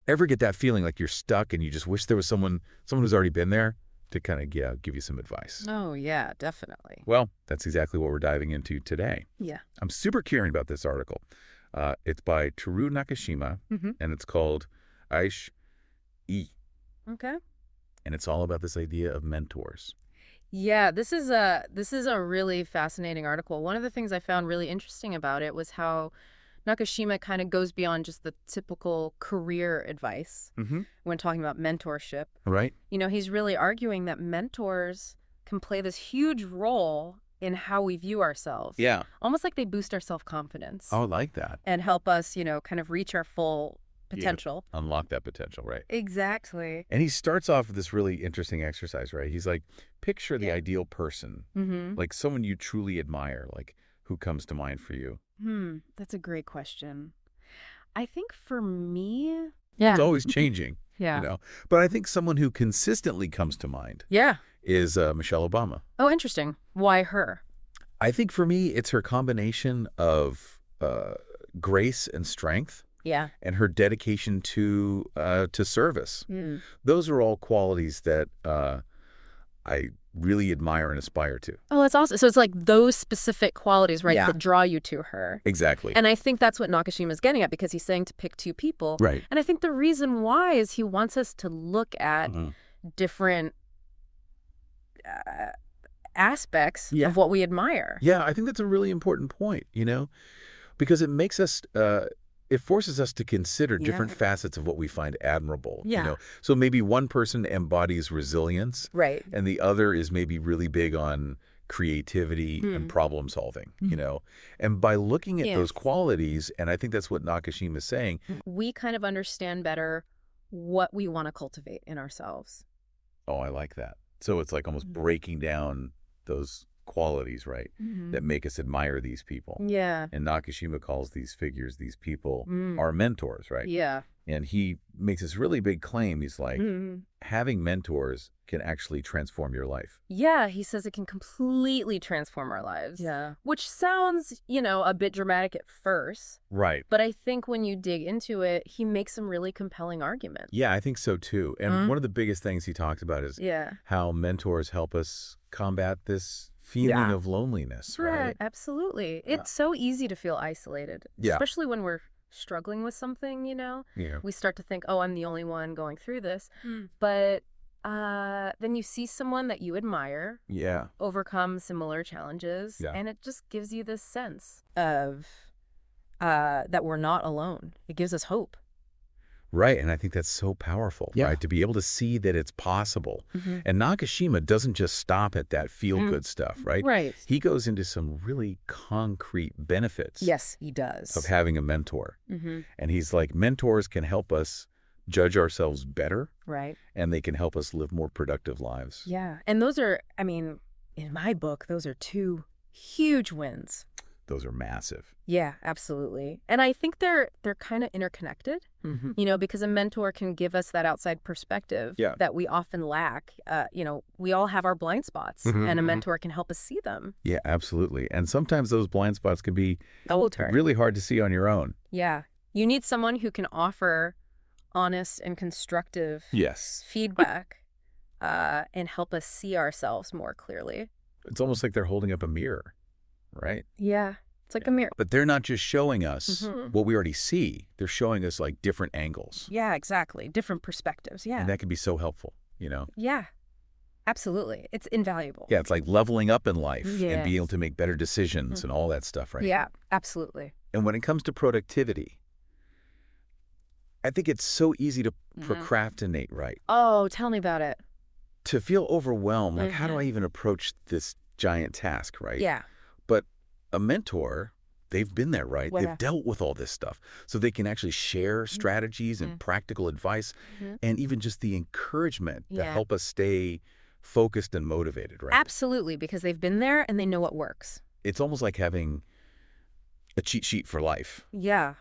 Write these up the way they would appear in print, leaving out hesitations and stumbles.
Ever get that feeling like you're stuck and you just wish there was someone who's already been there to kind of give you some advice? Oh, yeah, definitely. Well, that's exactly what we're diving into today. Yeah. I'm super curious about this article. It's by Teru Nakashima, and it's called Aish E. Okay. And it's all about this idea of mentors. Yeah, this is a really fascinating article. One of the things I found really interesting about it was how Nakashima kind of goes beyond just the typical career advice when talking about mentorship. Right. You know, he's really arguing that mentors can play this huge role in how we view ourselves. Yeah. Almost like they boost our self-confidence. Oh, I like that. And help us, kind of reach our full potential. Yeah, unlock that potential, right? Exactly. And he starts off with this really interesting exercise, right? He's like, picture the ideal person, like someone you truly admire, like who comes to mind for you? That's a great question. I think for me, it's always changing, yeah. But I think someone who consistently comes to mind is Michelle Obama. Oh, interesting. Why her? I think for me, it's her combination of grace and strength. Yeah. And her dedication to service. Those are all qualities that I really admire and aspire to. Oh, that's awesome. So it's like those specific qualities, right, Yeah. that draw you to her. Exactly. And I think that's what Nakashima's getting at, because he's saying to pick two people. Right. And I think the reason why is he wants us to look at different aspects of what we admire. Yeah, I think that's a really important point, because it makes us it forces us to consider different facets of what we find admirable. Yeah. So maybe one person embodies resilience, right, and the other is maybe really big on creativity and problem solving, And by looking at those qualities, and I think that's what Nakashima is saying, we kind of understand better what we want to cultivate in ourselves. Oh, I like that. So it's like almost breaking down those qualities, right, that make us admire these people. Yeah. And Nakashima calls these figures, these people, our mentors, right? Yeah. And he makes this really big claim. He's like, having mentors can actually transform your life. Yeah, he says it can completely transform our lives. Yeah. Which sounds, a bit dramatic at first. Right. But I think when you dig into it, he makes some really compelling arguments. Yeah, I think so too. And one of the biggest things he talks about is how mentors help us combat this feeling of loneliness, right? Absolutely. It's so easy to feel isolated, especially when we're struggling with something, Yeah. We start to think, oh, I'm the only one going through this. But then you see someone that you admire overcome similar challenges, and it just gives you this sense of that we're not alone. It gives us hope. Right, and I think that's so powerful, right? To be able to see that it's possible. And Nakashima doesn't just stop at that feel-good stuff, right? Right. He goes into some really concrete benefits. Yes, he does. Of having a mentor. And he's like, mentors can help us judge ourselves better. Right. And they can help us live more productive lives. Yeah, and those are, in my book, those are two huge wins. Those are massive. Yeah, absolutely. And I think they're kind of interconnected, because a mentor can give us that outside perspective that we often lack. We all have our blind spots, and a mentor can help us see them. Yeah, absolutely. And sometimes those blind spots can be really hard to see on your own. Yeah. You need someone who can offer honest and constructive feedback and help us see ourselves more clearly. It's almost like they're holding up a mirror. Right? Yeah. It's like a mirror. But they're not just showing us what we already see. They're showing us like different angles. Yeah, exactly. Different perspectives. Yeah. And that can be so helpful, Yeah, absolutely. It's invaluable. Yeah, it's like leveling up in life and being able to make better decisions and all that stuff, right? Yeah, absolutely. And when it comes to productivity, I think it's so easy to procrastinate, right? Oh, tell me about it. To feel overwhelmed, like how do I even approach this giant task, right? Yeah. But a mentor, they've been there, right? They've dealt with all this stuff. So they can actually share strategies and practical advice and even just the encouragement to help us stay focused and motivated, right? Absolutely, because they've been there and they know what works. It's almost like having a cheat sheet for life. Yeah.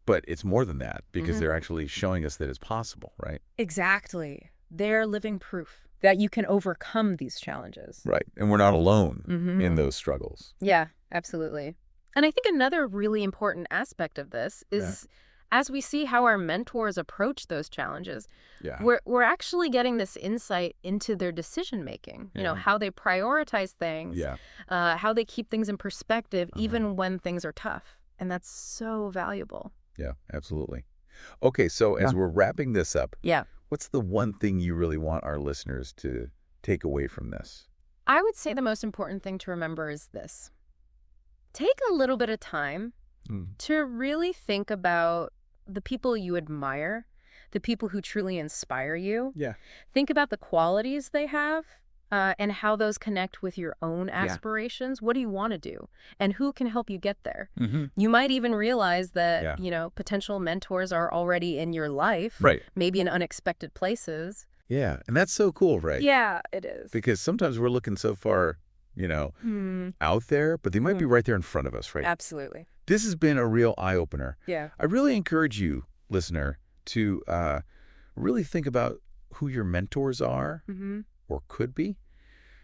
But it's more than that because they're actually showing us that it's possible, right? Exactly. They're living proof that you can overcome these challenges. Right. And we're not alone in those struggles. Yeah, absolutely. And I think another really important aspect of this is as we see how our mentors approach those challenges, Yeah. we're actually getting this insight into their decision making. You know, how they prioritize things, Yeah. how they keep things in perspective, even when things are tough. And that's so valuable. Yeah, absolutely. Okay, so as we're wrapping this up, Yeah. what's the one thing you really want our listeners to take away from this? I would say the most important thing to remember is this. Take a little bit of time to really think about the people you admire, the people who truly inspire you. Yeah. Think about the qualities they have and how those connect with your own aspirations. What do you want to do? And who can help you get there? You might even realize that, you know, potential mentors are already in your life, right? Maybe in unexpected places. Yeah, and that's so cool, right? Yeah, it is. Because sometimes we're looking so far, you know, out there, but they might be right there in front of us, right? Absolutely. This has been a real eye-opener. Yeah. I really encourage you, listener, to really think about who your mentors are or could be.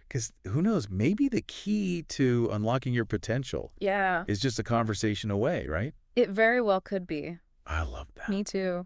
Because who knows, maybe the key to unlocking your potential is just a conversation away, right? It very well could be. I love that. Me too.